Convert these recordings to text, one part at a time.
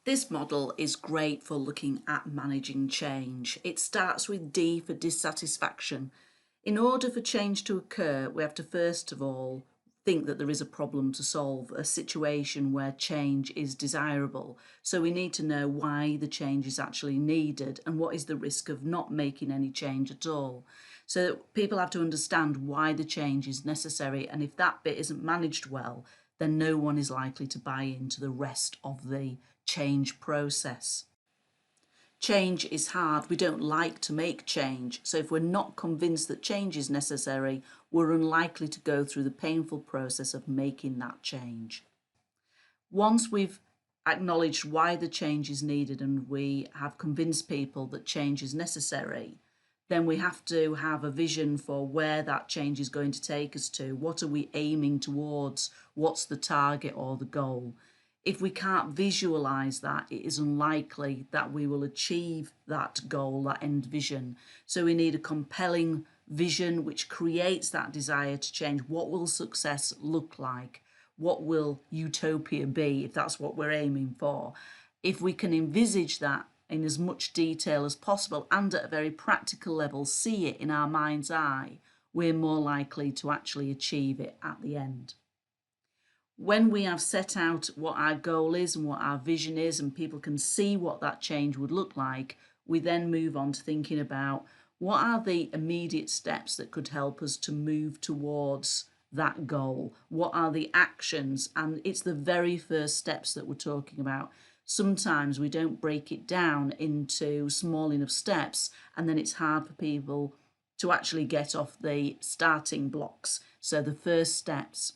This model is great for looking at managing change. It starts with D for dissatisfaction. In order for change to occur, we have to first of all think that there is a problem to solve, a situation where change is desirable. So we need to know why the change is actually needed and what is the risk of not making any change at all. So people have to understand why the change is necessary, and if that bit isn't managed well, then no one is likely to buy into the rest of the change process. Change is hard. We don't like to make change. So if we're not convinced that change is necessary, we're unlikely to go through the painful process of making that change. Once we've acknowledged why the change is needed and we have convinced people that change is necessary, then we have to have a vision for where that change is going to take us to. What are we aiming towards? What's the target or the goal? If we can't visualize that, it is unlikely that we will achieve that goal, that end vision. So we need a compelling vision which creates that desire to change. What will success look like? What will utopia be, if that's what we're aiming for? If we can envisage that in as much detail as possible and at a very practical level, see it in our mind's eye, we're more likely to actually achieve it at the end. When we have set out what our goal is and what our vision is, and people can see what that change would look like, we then move on to thinking about what are the immediate steps that could help us to move towards that goal? What are the actions? And it's the very first steps that we're talking about. Sometimes we don't break it down into small enough steps, and then it's hard for people to actually get off the starting blocks. So the first steps.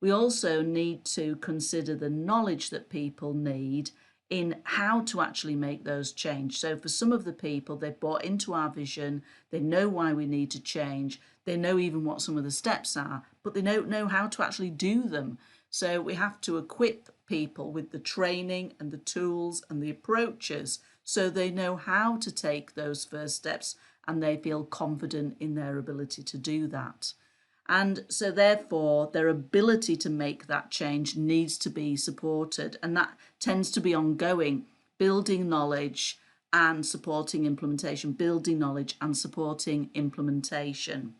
We also need to consider the knowledge that people need in how to actually make those change. So for some of the people, they've bought into our vision, they know why we need to change, they know even what some of the steps are, but they don't know how to actually do them. So we have to equip people with the training and the tools and the approaches so they know how to take those first steps and they feel confident in their ability to do that. And so therefore their ability to make that change needs to be supported, and that tends to be ongoing, building knowledge and supporting implementation, building knowledge and supporting implementation.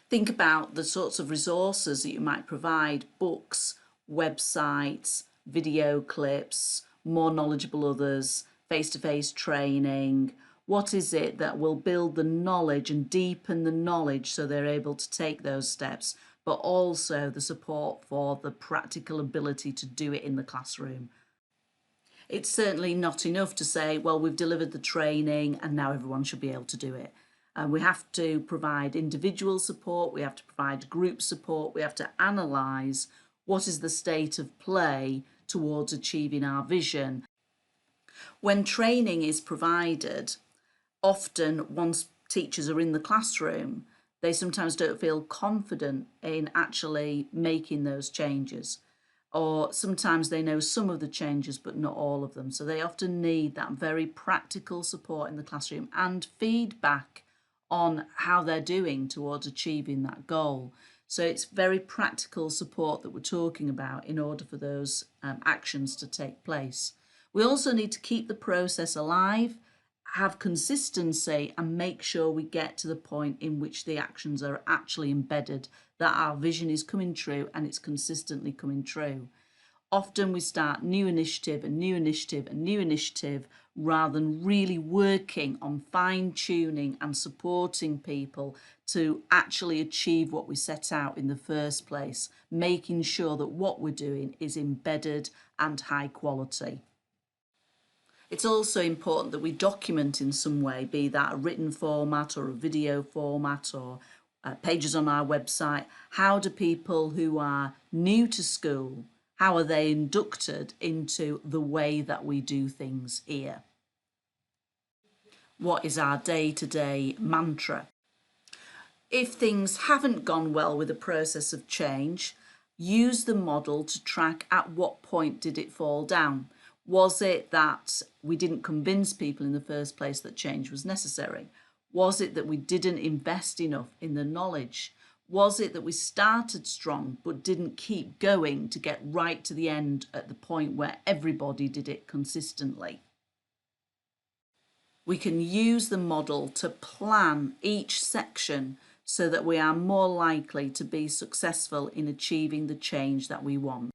Think about the sorts of resources that you might provide: books, websites, video clips, more knowledgeable others, face-to-face training. What is it that will build the knowledge and deepen the knowledge so they're able to take those steps, but also the support for the practical ability to do it in the classroom? It's certainly not enough to say, well, we've delivered the training and now everyone should be able to do it. We have to provide individual support, we have to provide group support, we have to analyse what is the state of play towards achieving our vision. When training is provided, often once teachers are in the classroom, they sometimes don't feel confident in actually making those changes. Or sometimes they know some of the changes but not all of them. So they often need that very practical support in the classroom and feedback on how they're doing towards achieving that goal. So it's very practical support that we're talking about in order for those actions to take place. We also need to keep the process alive, have consistency, and make sure we get to the point in which the actions are actually embedded, that our vision is coming true and it's consistently coming true. Often we start new initiative and new initiative and new initiative rather than really working on fine-tuning and supporting people to actually achieve what we set out in the first place, making sure that what we're doing is embedded and high quality. It's also important that we document in some way, be that a written format or a video format or pages on our website. How do people who are new to school, how are they inducted into the way that we do things here? What is our day-to-day mantra? If things haven't gone well with the process of change, use the model to track at what point did it fall down. Was it that we didn't convince people in the first place that change was necessary? Was it that we didn't invest enough in the knowledge? Was it that we started strong but didn't keep going to get right to the end at the point where everybody did it consistently? We can use the model to plan each section so that we are more likely to be successful in achieving the change that we want.